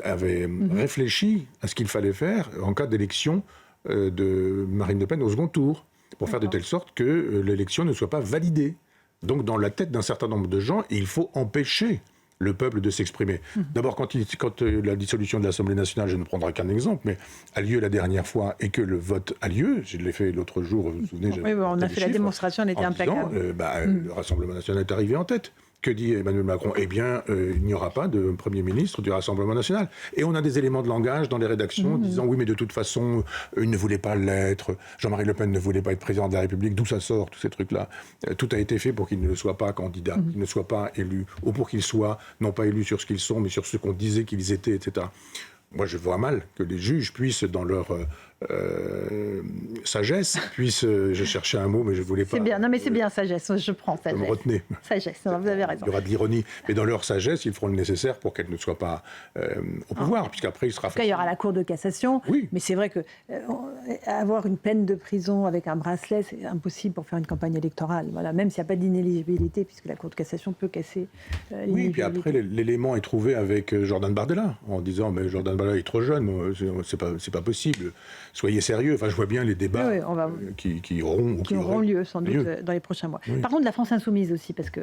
avaient réfléchi à ce qu'il fallait faire en cas d'élection de Marine Le Pen au second tour, pour faire de telle sorte que l'élection ne soit pas validée. Donc dans la tête d'un certain nombre de gens, il faut empêcher le peuple de s'exprimer. D'abord, quand la dissolution de l'Assemblée nationale, je ne prendrai qu'un exemple, mais a lieu la dernière fois et que le vote a lieu, je l'ai fait l'autre jour, vous vous souvenez, oui, on a fait la démonstration, elle était implacable. Le Rassemblement national est arrivé en tête. Que dit Emmanuel Macron ? Eh bien, il n'y aura pas de Premier ministre du Rassemblement national. Et on a des éléments de langage dans les rédactions disant oui, mais de toute façon, il ne voulait pas l'être. Jean-Marie Le Pen ne voulait pas être président de la République. D'où ça sort, tous ces trucs-là ? Tout a été fait pour qu'il ne soit pas candidat, qu'il ne soit pas élu, ou pour qu'ils soient, non pas élus sur ce qu'ils sont, mais sur ce qu'on disait qu'ils étaient, etc. Moi, je vois mal que les juges puissent, dans leur sagesse, je cherchais un mot, mais je ne voulais pas... C'est bien, non mais c'est bien, sagesse, je prends sagesse. Je me retenais. Sagesse, vous avez raison. Il y aura de l'ironie, mais dans leur sagesse, ils feront le nécessaire pour qu'elle ne soit pas au pouvoir, puisqu'après, il sera... En tout cas, il y aura la Cour de cassation, oui. Mais c'est vrai que avoir une peine de prison avec un bracelet, c'est impossible pour faire une campagne électorale, voilà, même s'il n'y a pas d'inéligibilité, puisque la Cour de cassation peut casser l'inéligibilité. Oui, puis après, l'élément est trouvé avec Jordan Bardella, en disant, mais Jordan Bardella est trop jeune, c'est pas possible. Soyez sérieux. Enfin, je vois bien les débats qui auront lieu sans doute dans les prochains mois. Oui. Parlons de la France insoumise aussi, parce que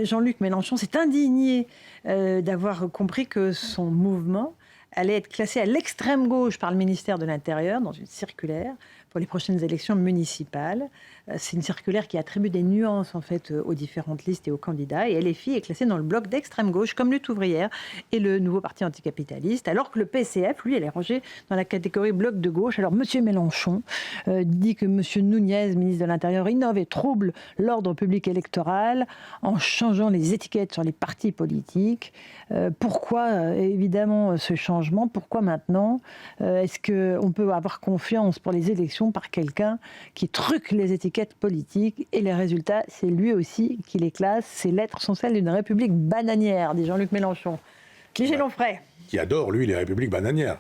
Jean-Luc Mélenchon s'est indigné d'avoir compris que son mouvement allait être classé à l'extrême gauche par le ministère de l'Intérieur dans une circulaire pour les prochaines élections municipales. C'est une circulaire qui attribue des nuances en fait aux différentes listes et aux candidats. Et LFI est classé dans le bloc d'extrême gauche, comme Lutte ouvrière et le nouveau parti anticapitaliste, alors que le PCF, lui, elle est rangée dans la catégorie bloc de gauche. Alors M. Mélenchon dit que M. Nunez, ministre de l'Intérieur, innove et trouble l'ordre public électoral en changeant les étiquettes sur les partis politiques. Pourquoi, évidemment, ce changement ? Pourquoi maintenant ? Est-ce qu'on peut avoir confiance pour les élections par quelqu'un qui truque les étiquettes politiques et les résultats, c'est lui aussi qui les classe. Ces lettres sont celles d'une république bananière, dit Jean-Luc Mélenchon. Michel Onfray. Qui adore, lui, les républiques bananières.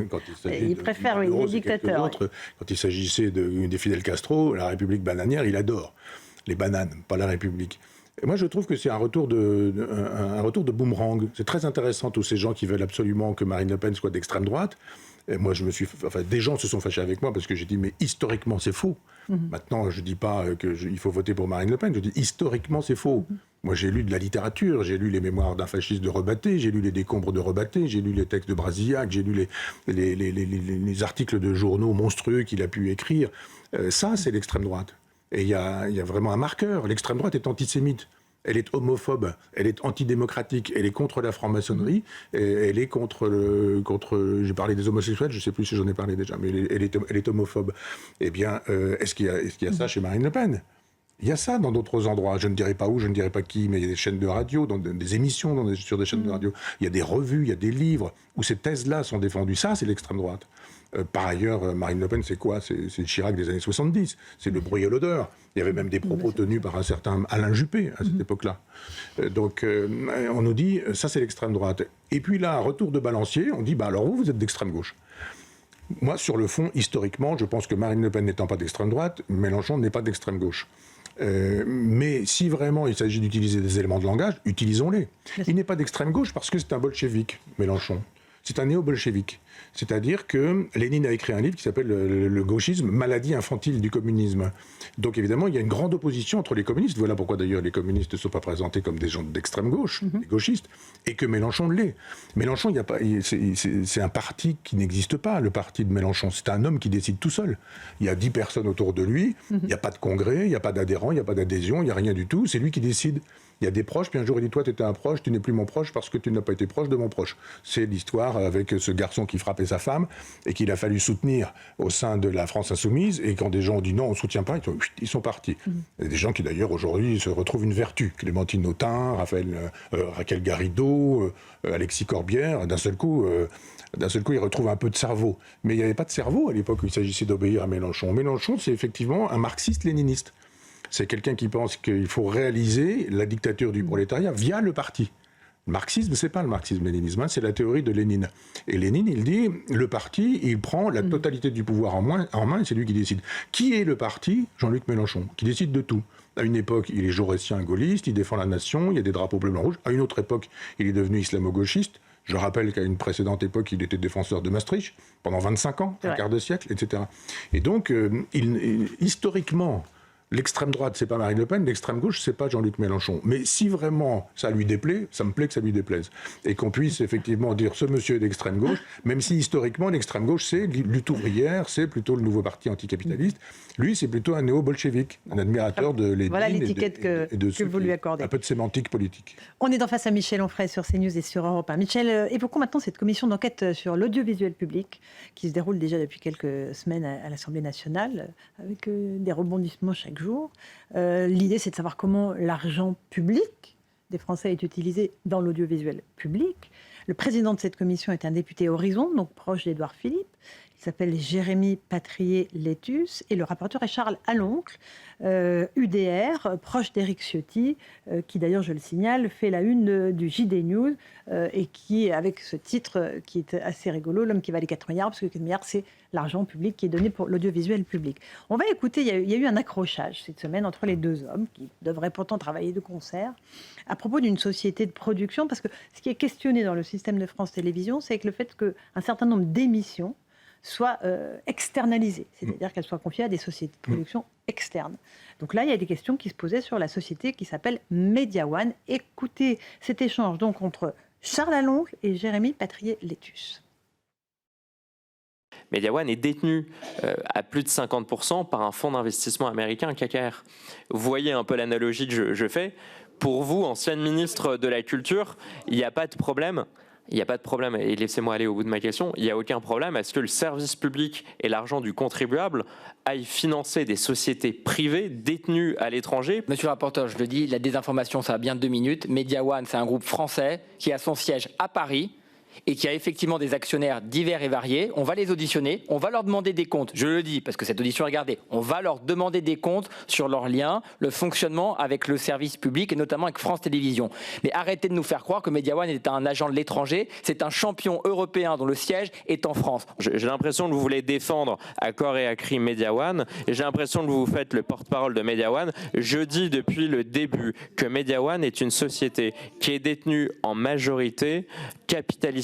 Quand il préfère, les dictateurs. Quand il s'agissait des Fidel Castro, la république bananière, il adore. Les bananes, pas la république. Et moi, je trouve que c'est un retour de boomerang. C'est très intéressant, tous ces gens qui veulent absolument que Marine Le Pen soit d'extrême droite. Et moi, des gens se sont fâchés avec moi parce que j'ai dit, mais historiquement, c'est faux. Maintenant, je ne dis pas qu'il faut voter pour Marine Le Pen, je dis, historiquement, c'est faux. Moi, j'ai lu de la littérature, j'ai lu les mémoires d'un fasciste de Rebatté, j'ai lu les décombres de Rebatté, j'ai lu les textes de Brasillac, j'ai lu les articles de journaux monstrueux qu'il a pu écrire. Ça, c'est l'extrême droite. Et il y a vraiment un marqueur. L'extrême droite est antisémite. Elle est homophobe, elle est antidémocratique, elle est contre la franc-maçonnerie, elle est contre j'ai parlé des homosexuels, je ne sais plus si j'en ai parlé déjà, mais elle est homophobe. Eh bien, est-ce qu'il y a ça chez Marine Le Pen ? Il y a ça dans d'autres endroits. Je ne dirai pas où, je ne dirai pas qui, mais il y a des chaînes de radio, des émissions sur des chaînes de radio. Il y a des revues, il y a des livres où ces thèses-là sont défendues. Ça, c'est l'extrême droite. Par ailleurs, Marine Le Pen, c'est quoi? C'est Chirac des années 70. C'est le bruit et l'odeur. Il y avait même des propos tenus par un certain Alain Juppé à cette époque-là. Donc, on nous dit, ça, c'est l'extrême droite. Et puis là, retour de balancier, on dit, alors vous êtes d'extrême gauche. Moi, sur le fond, historiquement, je pense que Marine Le Pen n'étant pas d'extrême droite, Mélenchon n'est pas d'extrême gauche. Mais si vraiment il s'agit d'utiliser des éléments de langage, utilisons-les. Il n'est pas d'extrême gauche parce que c'est un bolchevique, Mélenchon. C'est un néo-bolchevique. C'est-à-dire que Lénine a écrit un livre qui s'appelle Le gauchisme, maladie infantile du communisme. Donc évidemment, il y a une grande opposition entre les communistes. Voilà pourquoi d'ailleurs les communistes ne sont pas présentés comme des gens d'extrême gauche, des gauchistes, et que Mélenchon l'est. Mélenchon, c'est un parti qui n'existe pas, le parti de Mélenchon. C'est un homme qui décide tout seul. Il y a 10 personnes autour de lui, il n'y a pas de congrès, il n'y a pas d'adhérents, il n'y a pas d'adhésion, il n'y a rien du tout. C'est lui qui décide. Il y a des proches, puis un jour il dit, toi tu étais un proche, tu n'es plus mon proche parce que tu n'as pas été proche de mon proche. C'est l'histoire avec ce garçon qui frappait sa femme et qu'il a fallu soutenir au sein de la France insoumise, et quand des gens ont dit non, on ne soutient pas, ils sont partis. Il y a des gens qui d'ailleurs aujourd'hui se retrouvent une vertu. Clémentine Autain, Raquel Garrido, Alexis Corbière, d'un seul coup, ils retrouvent un peu de cerveau. Mais il n'y avait pas de cerveau à l'époque où il s'agissait d'obéir à Mélenchon. Mélenchon, c'est effectivement un marxiste-léniniste. C'est quelqu'un qui pense qu'il faut réaliser la dictature du prolétariat via le parti. Le marxisme, c'est pas le marxisme-léninisme, c'est la théorie de Lénine. Et Lénine, il dit, le parti, il prend la totalité du pouvoir en main et c'est lui qui décide. Qui est le parti? Jean-Luc Mélenchon, qui décide de tout. À une époque, il est jaurétien gaulliste, il défend la nation, il y a des drapeaux bleu, blanc, rouge. À une autre époque, il est devenu islamo-gauchiste. Je rappelle qu'à une précédente époque, il était défenseur de Maastricht, pendant 25 ans, un quart de siècle, etc. Et donc, historiquement, l'extrême droite, c'est pas Marine Le Pen, l'extrême gauche, c'est pas Jean-Luc Mélenchon. Mais si vraiment ça lui déplaît, ça me plaît que ça lui déplaise. Et qu'on puisse effectivement dire ce monsieur est d'extrême gauche, même si historiquement l'extrême gauche, c'est lutte ouvrière, c'est plutôt le nouveau parti anticapitaliste. Lui, c'est plutôt un néo-bolchevique, un admirateur de Lénine. Voilà l'étiquette que vous lui accordez. Un peu de sémantique politique. On est en face à Michel Onfray sur CNews et sur Europe 1. Michel, évoquons maintenant cette commission d'enquête sur l'audiovisuel public qui se déroule déjà depuis quelques semaines à l'Assemblée nationale, avec des rebondissements chaque jour. L'idée, c'est de savoir comment l'argent public des Français est utilisé dans l'audiovisuel public. Le président de cette commission est un député Horizon, donc proche d'Édouard Philippe. Il s'appelle Jérémy Patrier-Létus, et le rapporteur est Charles Aloncle, UDR, proche d'Éric Ciotti, qui d'ailleurs, je le signale, fait la une du JD News, et qui, avec ce titre qui est assez rigolo, l'homme qui valait 4 milliards, parce que 4 milliards, c'est l'argent public qui est donné pour l'audiovisuel public. On va écouter, il y a eu un accrochage cette semaine entre les deux hommes, qui devraient pourtant travailler de concert, à propos d'une société de production, parce que ce qui est questionné dans le système de France Télévisions, c'est que le fait qu'un certain nombre d'émissions soient externalisées, c'est-à-dire qu'elles soient confiées à des sociétés de production externes. Donc là, il y a des questions qui se posaient sur la société qui s'appelle Media One. Écoutez cet échange donc entre Charles Aloncle et Jérémy Patrier-Létus. Media One est détenu à plus de 50% par un fonds d'investissement américain, KKR. Vous voyez un peu l'analogie que je fais. Pour vous, ancienne ministre de la Culture, il n'y a pas de problème. Il n'y a pas de problème, et laissez-moi aller au bout de ma question, il n'y a aucun problème à ce que le service public et l'argent du contribuable aillent financer des sociétés privées détenues à l'étranger. Monsieur le rapporteur, je le dis, la désinformation, ça a bien 2 minutes. Media One, c'est un groupe français qui a son siège à Paris et qui a effectivement des actionnaires divers et variés. On va les auditionner, on va leur demander des comptes. Je le dis parce que cette audition est regardée. On va leur demander des comptes sur leurs liens, le fonctionnement avec le service public et notamment avec France Télévisions. Mais arrêtez de nous faire croire que Media One est un agent de l'étranger. C'est un champion européen dont le siège est en France. J'ai l'impression que vous voulez défendre à corps et à cri Media One, et j'ai l'impression que vous faites le porte-parole de Media One. Je dis depuis le début que Media One est une société qui est détenue en majorité capitalistiquement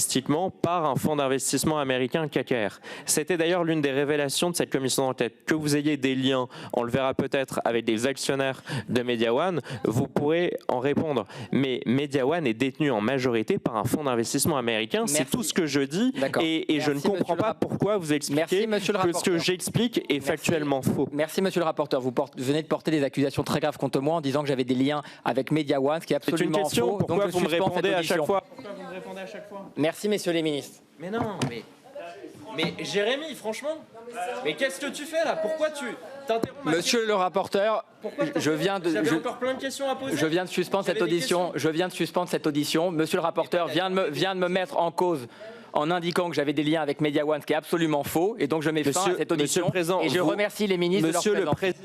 par un fonds d'investissement américain KKR. C'était d'ailleurs l'une des révélations de cette commission d'enquête. Que vous ayez des liens, on le verra peut-être avec des actionnaires de Media One, vous pourrez en répondre. Mais Media One est détenu en majorité par un fonds d'investissement américain. Merci. C'est tout ce que je dis, et je ne comprends pas pourquoi vous expliquez que ce que j'explique est factuellement faux. Merci monsieur le rapporteur. Vous venez de porter des accusations très graves contre moi en disant que j'avais des liens avec Media One, ce qui est absolument faux. C'est une question, pourquoi vous me répondez à chaque fois? Merci messieurs les ministres. Mais non, mais Jérémy, franchement, mais qu'est-ce que tu fais là? Pourquoi Monsieur le rapporteur, je viens de suspendre cette audition. Monsieur le rapporteur vient de me mettre en cause en indiquant que j'avais des liens avec Media One, ce qui est absolument faux. Et donc je mets fin à cette audition. Et je remercie les ministres de leur présence.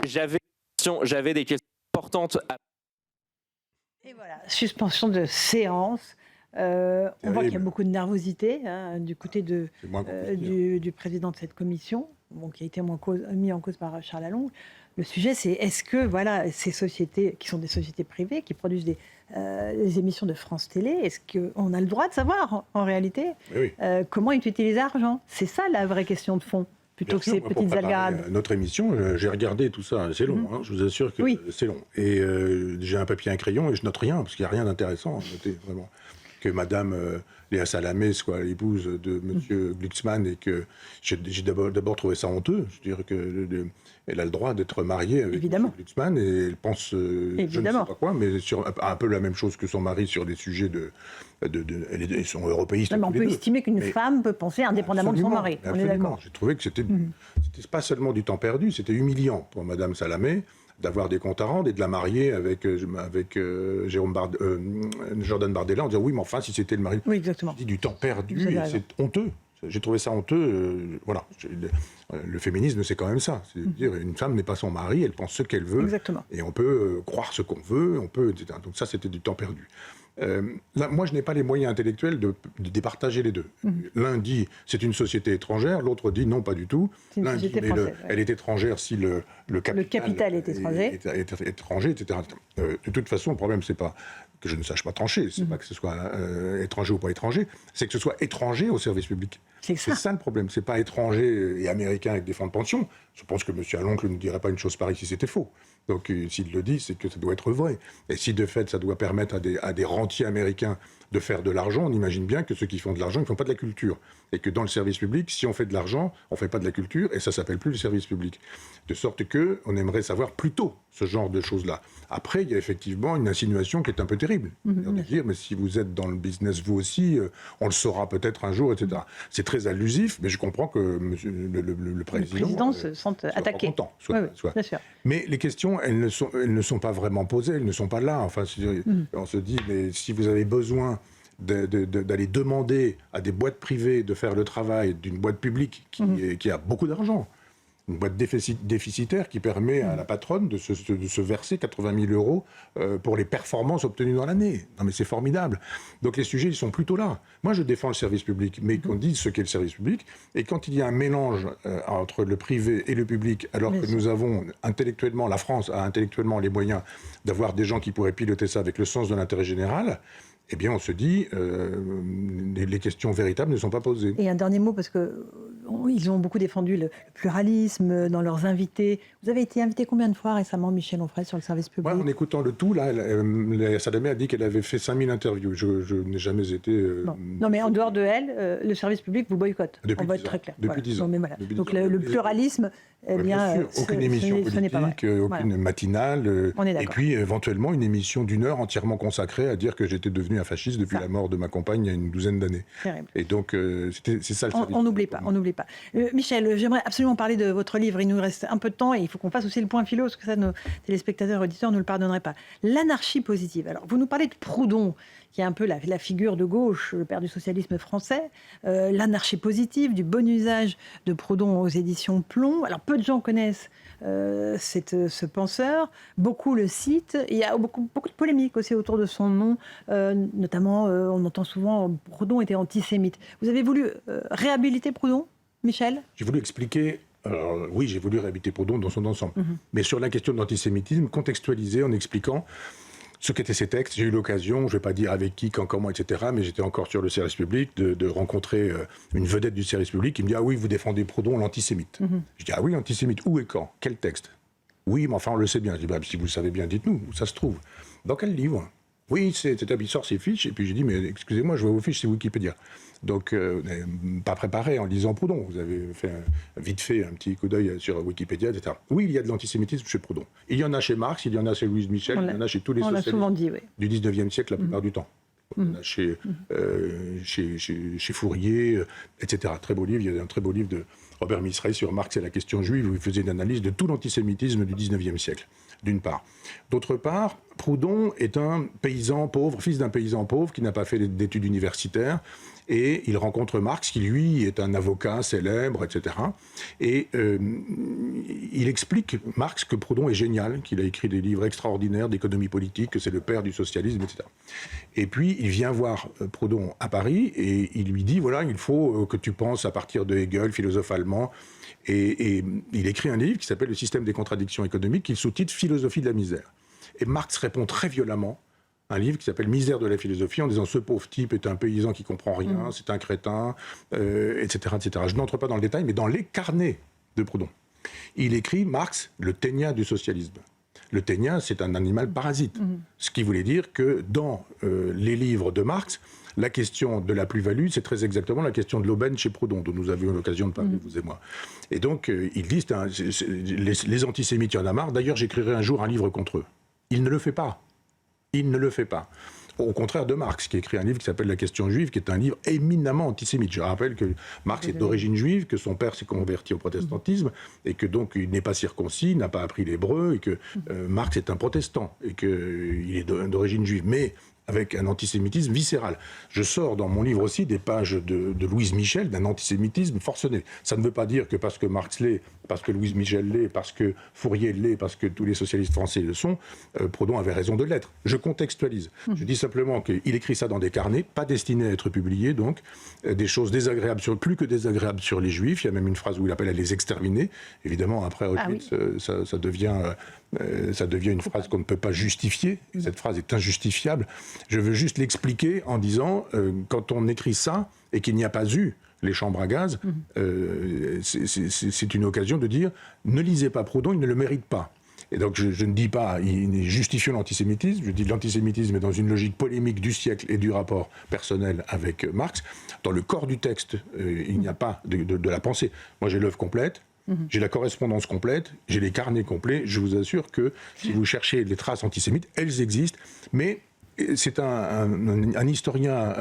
Monsieur le Président, j'avais des questions importantes à... Et voilà, suspension de séance. On voit qu'il y a beaucoup de nervosité du côté du président de cette commission, qui a été mis en cause par Charles Allonge. Le sujet, c'est est-ce que ces sociétés, qui sont des sociétés privées, qui produisent des émissions de France Télé, est-ce qu'on a le droit de savoir, en réalité, comment ils utilisent l'argent? C'est ça la vraie question de fond, plutôt que ces petites algarades. Notre émission, j'ai regardé tout ça, c'est long, je vous assure que c'est long. Et j'ai un papier et un crayon et je note rien, parce qu'il n'y a rien d'intéressant à noter, vraiment. Que Madame Léa Salamé soit l'épouse de Monsieur Glucksmann et que j'ai d'abord trouvé ça honteux. Je veux dire qu'elle a le droit d'être mariée avec Monsieur Glucksmann et elle pense je ne sais pas quoi, mais sur un peu la même chose que son mari sur des sujets ils sont européistes. Non, mais on peut estimer qu'une femme peut penser indépendamment de son mari. On est d'accord. J'ai trouvé que c'était pas seulement du temps perdu, c'était humiliant pour Madame Salamé d'avoir des comptes à rendre et de la marier avec Jordan Bardella en disant oui, mais enfin, si c'était le mari. Oui, exactement. Je dis du temps perdu, et c'est honteux. J'ai trouvé ça honteux. Voilà. Le féminisme, c'est quand même ça. C'est-à-dire, une femme n'est pas son mari, elle pense ce qu'elle veut. Exactement. Et on peut croire ce qu'on veut, etc. Donc ça, c'était du temps perdu. Là, moi, je n'ai pas les moyens intellectuels de départager les deux. L'un dit c'est une société étrangère, l'autre dit non, pas du tout. L'un dit mais elle est étrangère si le capital est étranger. étranger, etc. De toute façon, le problème, c'est pas que je ne sache pas trancher, c'est pas que ce soit étranger ou pas étranger, c'est que ce soit étranger au service public. C'est ça le problème, c'est pas étranger et américain avec des fonds de pension. Je pense que M. Allonge ne dirait pas une chose pareille si c'était faux. Donc s'il le dit, c'est que ça doit être vrai. Et si de fait ça doit permettre à des rentiers américains de faire de l'argent, on imagine bien que ceux qui font de l'argent, ils ne font pas de la culture. Et que dans le service public, si on fait de l'argent, on ne fait pas de la culture, et ça ne s'appelle plus le service public. De sorte qu'on aimerait savoir plus tôt ce genre de choses-là. Après, il y a effectivement une insinuation qui est un peu terrible. De dire, mais si vous êtes dans le business, vous aussi, on le saura peut-être un jour, etc. C'est très allusif, mais je comprends que le président se sente attaqué. Content, bien sûr. Mais les questions, elles ne sont pas vraiment posées, elles ne sont pas là. Enfin, on se dit, mais si vous avez besoin d'aller demander à des boîtes privées de faire le travail d'une boîte publique qui a beaucoup d'argent, une boîte déficitaire qui permet à la patronne de se verser 80 000 euros pour les performances obtenues dans l'année. Non mais c'est formidable. Donc les sujets, ils sont plutôt là. Moi, je défends le service public, mais qu'on dise ce qu'est le service public. Et quand il y a un mélange entre le privé et le public, alors que nous avons intellectuellement, la France a intellectuellement les moyens d'avoir des gens qui pourraient piloter ça avec le sens de l'intérêt général, eh bien, on se dit, les questions véritables ne sont pas posées. Et un dernier mot, parce qu'ils ont beaucoup défendu le pluralisme dans leurs invités. Vous avez été invité combien de fois récemment, Michel Onfray, sur le service public? En écoutant le tout, là, Léa Salamé a dit qu'elle avait fait 5000 interviews. Je n'ai jamais été... Non, mais en dehors de elle, le service public vous boycotte. On va être très clair. Depuis 10 ans. Donc le pluralisme, eh bien, aucune émission politique, aucune matinale, et puis éventuellement une émission d'1 heure entièrement consacrée à dire que j'étais devenu un fasciste depuis la mort de ma compagne il y a une douzaine d'années. Et donc c'est ça le service. On n'oublie pas, Michel, j'aimerais absolument parler de votre livre. Il nous reste un peu de temps et il faut qu'on fasse aussi le point philo, parce que ça, nos téléspectateurs et auditeurs ne le pardonneraient pas. L'anarchie positive. Alors, vous nous parlez de Proudhon, qui est un peu la figure de gauche, le père du socialisme français. L'anarchie positive, du bon usage de Proudhon aux éditions Plomb. Alors, peu de gens connaissent ce penseur, beaucoup le citent. Il y a beaucoup de polémiques aussi autour de son nom, notamment on entend souvent Proudhon était antisémite. Vous avez voulu réhabiliter Proudhon, Michel? J'ai voulu expliquer. Alors, oui, j'ai voulu réhabiliter Proudhon dans son ensemble. Mais sur la question de l'antisémitisme, contextualiser en expliquant ce qu'étaient ces textes. J'ai eu l'occasion, je ne vais pas dire avec qui, quand, comment, etc., mais j'étais encore sur le service public, de rencontrer une vedette du service public qui me dit « Ah oui, vous défendez Proudhon, l'antisémite ». Je dis « Ah oui, antisémite, où et quand? Quel texte ?» Oui, mais enfin, on le sait bien. Je dis bah, « Si vous le savez bien, dites-nous, où ça se trouve ?» Dans quel livre? Oui, il sort ses fiches, et puis j'ai dit « Mais excusez-moi, je vois vos fiches, c'est Wikipédia ». Donc, pas préparé en lisant Proudhon. Vous avez fait vite fait un petit coup d'œil sur Wikipédia, etc. Oui, il y a de l'antisémitisme chez Proudhon. Il y en a chez Marx, il y en a chez Louise Michel, il y en a chez tous les socialistes du 19e siècle la plupart du temps. On a chez Fourier, etc. Très beau livre. Il y a un très beau livre Robert Misret sur Marx et la question juive, où il faisait une analyse de tout l'antisémitisme du 19e siècle, d'une part. D'autre part, Proudhon est un paysan pauvre, fils d'un paysan pauvre qui n'a pas fait d'études universitaires, et il rencontre Marx, qui lui est un avocat célèbre, etc. Et il explique, Marx, que Proudhon est génial, qu'il a écrit des livres extraordinaires d'économie politique, que c'est le père du socialisme, etc. Et puis il vient voir Proudhon à Paris, et il lui dit, voilà, il faut que tu penses à partir de Hegel, philosophe allemand, et il écrit un livre qui s'appelle « Le système des contradictions économiques », qu'il sous-titre « Philosophie de la misère ». Et Marx répond très violemment, un livre qui s'appelle « Misère de la philosophie », en disant « ce pauvre type est un paysan qui comprend rien, c'est un crétin, etc., etc. » Je n'entre pas dans le détail, mais dans les carnets de Proudhon, il écrit, Marx, le ténia du socialisme. Le ténia, c'est un animal parasite. Ce qui voulait dire que dans les livres de Marx, la question de la plus-value, c'est très exactement la question de l'aubaine chez Proudhon, dont nous avions l'occasion de parler, vous et moi. Et donc, il dit, les antisémites, il y en a marre. D'ailleurs, j'écrirai un jour un livre contre eux. Il ne le fait pas. Il ne le fait pas. Au contraire de Marx, qui écrit un livre qui s'appelle La question juive, qui est un livre éminemment antisémite. Je rappelle que Marx est d'origine juive, que son père s'est converti au protestantisme, et que donc il n'est pas circoncis, n'a pas appris l'hébreu, et que Marx est un protestant, et qu'il est d'origine juive. Mais avec un antisémitisme viscéral. Je sors dans mon livre aussi des pages de Louise Michel d'un antisémitisme forcené. Ça ne veut pas dire que parce que Marx l'est, parce que Louise Michel l'est, parce que Fourier l'est, parce que tous les socialistes français le sont, Proudhon avait raison de l'être. Je contextualise. Je dis simplement qu'il écrit ça dans des carnets, pas destinés à être publiés, donc des choses désagréables, plus que désagréables sur les Juifs. Il y a même une phrase où il appelle à les exterminer. Évidemment, après Auschwitz, ça devient une phrase qu'on ne peut pas justifier. Cette phrase est injustifiable. Je veux juste l'expliquer en disant, quand on écrit ça et qu'il n'y a pas eu les chambres à gaz, c'est une occasion de dire, ne lisez pas Proudhon, il ne le mérite pas. Et donc je ne dis pas, justifions l'antisémitisme, je dis que l'antisémitisme est dans une logique polémique du siècle et du rapport personnel avec Marx. Dans le corps du texte, il n'y a pas de la pensée. Moi j'ai l'œuvre complète. J'ai la correspondance complète, j'ai les carnets complets. Je vous assure que si vous cherchez les traces antisémites, elles existent. Mais c'est un historien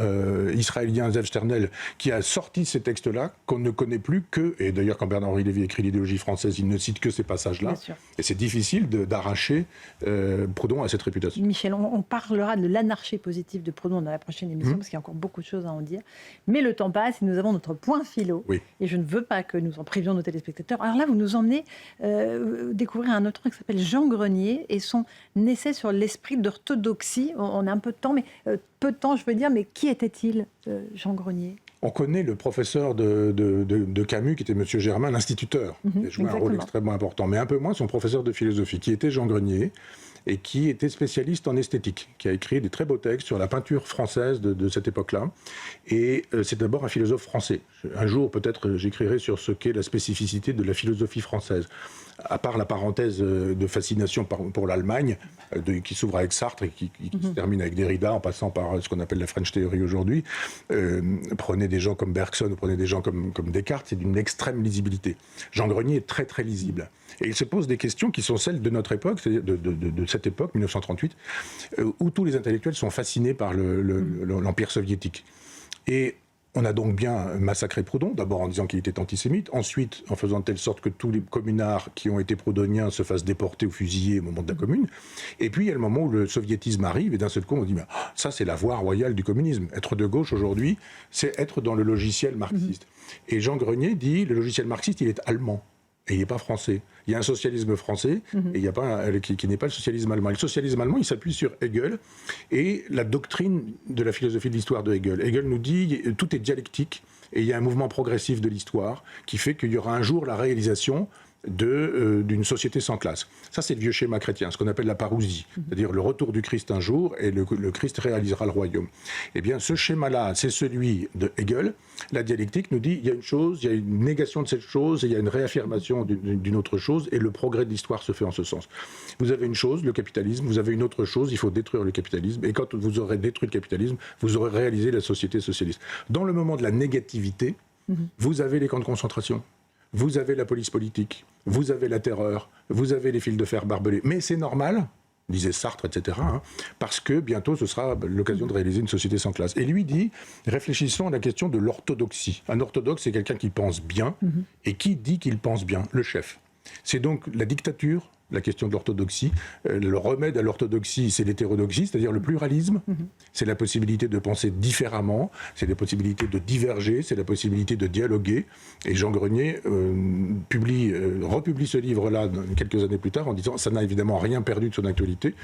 israélien, Zev Sternel, qui a sorti ces textes-là, qu'on ne connaît plus que... Et d'ailleurs, quand Bernard-Henri Lévy écrit l'idéologie française, il ne cite que ces passages-là. Et c'est difficile d'arracher Proudhon à cette réputation. Michel, on parlera de l'anarchie positive de Proudhon dans la prochaine émission, parce qu'il y a encore beaucoup de choses à en dire. Mais le temps passe et nous avons notre point philo. Et je ne veux pas que nous en privions nos téléspectateurs. Alors là, vous nous emmenez découvrir un auteur qui s'appelle Jean Grenier et son essai sur l'esprit d'orthodoxie. On a un peu de temps, mais peu de temps, je veux dire, mais qui était-il, Jean Grenier ? On connaît le professeur de Camus, qui était M. Germain, l'instituteur, qui a joué un rôle extrêmement important, mais un peu moins son professeur de philosophie, qui était Jean Grenier, et qui était spécialiste en esthétique, qui a écrit des très beaux textes sur la peinture française de cette époque-là. Et c'est d'abord un philosophe français. Un jour, peut-être, j'écrirai sur ce qu'est la spécificité de la philosophie française. À part la parenthèse de fascination pour l'Allemagne, qui s'ouvre avec Sartre et qui se termine avec Derrida, en passant par ce qu'on appelle la French Theory aujourd'hui, prenez des gens comme Bergson, ou prenez des gens comme Descartes, c'est d'une extrême lisibilité. Jean Grenier est très très lisible. Et il se pose des questions qui sont celles de notre époque, c'est-à-dire de cette époque, 1938, où tous les intellectuels sont fascinés par l'Empire soviétique. Et on a donc bien massacré Proudhon, d'abord en disant qu'il était antisémite, ensuite en faisant de telle sorte que tous les communards qui ont été proudhoniens se fassent déporter ou fusiller au moment de la commune. Et puis il y a le moment où le soviétisme arrive, et d'un seul coup on dit ça c'est la voie royale du communisme. Être de gauche aujourd'hui, c'est être dans le logiciel marxiste. Et Jean Grenier dit le logiciel marxiste il est allemand. Et il n'est pas français. Il y a un socialisme français et il y a pas qui n'est pas le socialisme allemand. Et le socialisme allemand, il s'appuie sur Hegel et la doctrine de la philosophie de l'histoire de Hegel. Hegel nous dit tout est dialectique et il y a un mouvement progressif de l'histoire qui fait qu'il y aura un jour la réalisation d'une société sans classe. Ça, c'est le vieux schéma chrétien, ce qu'on appelle la parousie, c'est-à-dire le retour du Christ un jour et le Christ réalisera le royaume. Eh bien, ce schéma-là, c'est celui de Hegel. La dialectique nous dit il y a une chose, il y a une négation de cette chose, et il y a une réaffirmation d'une autre chose, et le progrès de l'histoire se fait en ce sens. Vous avez une chose, le capitalisme, vous avez une autre chose, il faut détruire le capitalisme, et quand vous aurez détruit le capitalisme, vous aurez réalisé la société socialiste. Dans le moment de la négativité, vous avez les camps de concentration. Vous avez la police politique, vous avez la terreur, vous avez les fils de fer barbelés. Mais c'est normal, disait Sartre, etc., parce que bientôt ce sera l'occasion de réaliser une société sans classe. Et lui dit, réfléchissons à la question de l'orthodoxie. Un orthodoxe, c'est quelqu'un qui pense bien, et qui dit qu'il pense bien? Le chef. C'est donc la dictature, la question de l'orthodoxie. Le remède à l'orthodoxie, c'est l'hétérodoxie, c'est-à-dire le pluralisme. C'est la possibilité de penser différemment, c'est la possibilité de diverger, c'est la possibilité de dialoguer. Et Jean Grenier republie ce livre-là quelques années plus tard en disant ça n'a évidemment rien perdu de son actualité.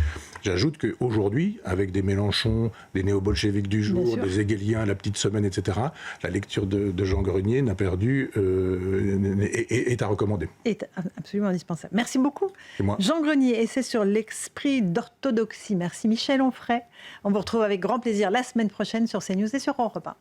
J'ajoute qu'aujourd'hui, avec des Mélenchon, des néo-bolcheviques du jour, des Hegeliens, la petite semaine, etc., la lecture de Jean Grenier n'a perdu, est à recommander. Est absolument indispensable. Merci beaucoup. Moi. Jean Grenier, essai sur l'esprit d'orthodoxie. Merci Michel Onfray. On vous retrouve avec grand plaisir la semaine prochaine sur CNews et sur Europe 1.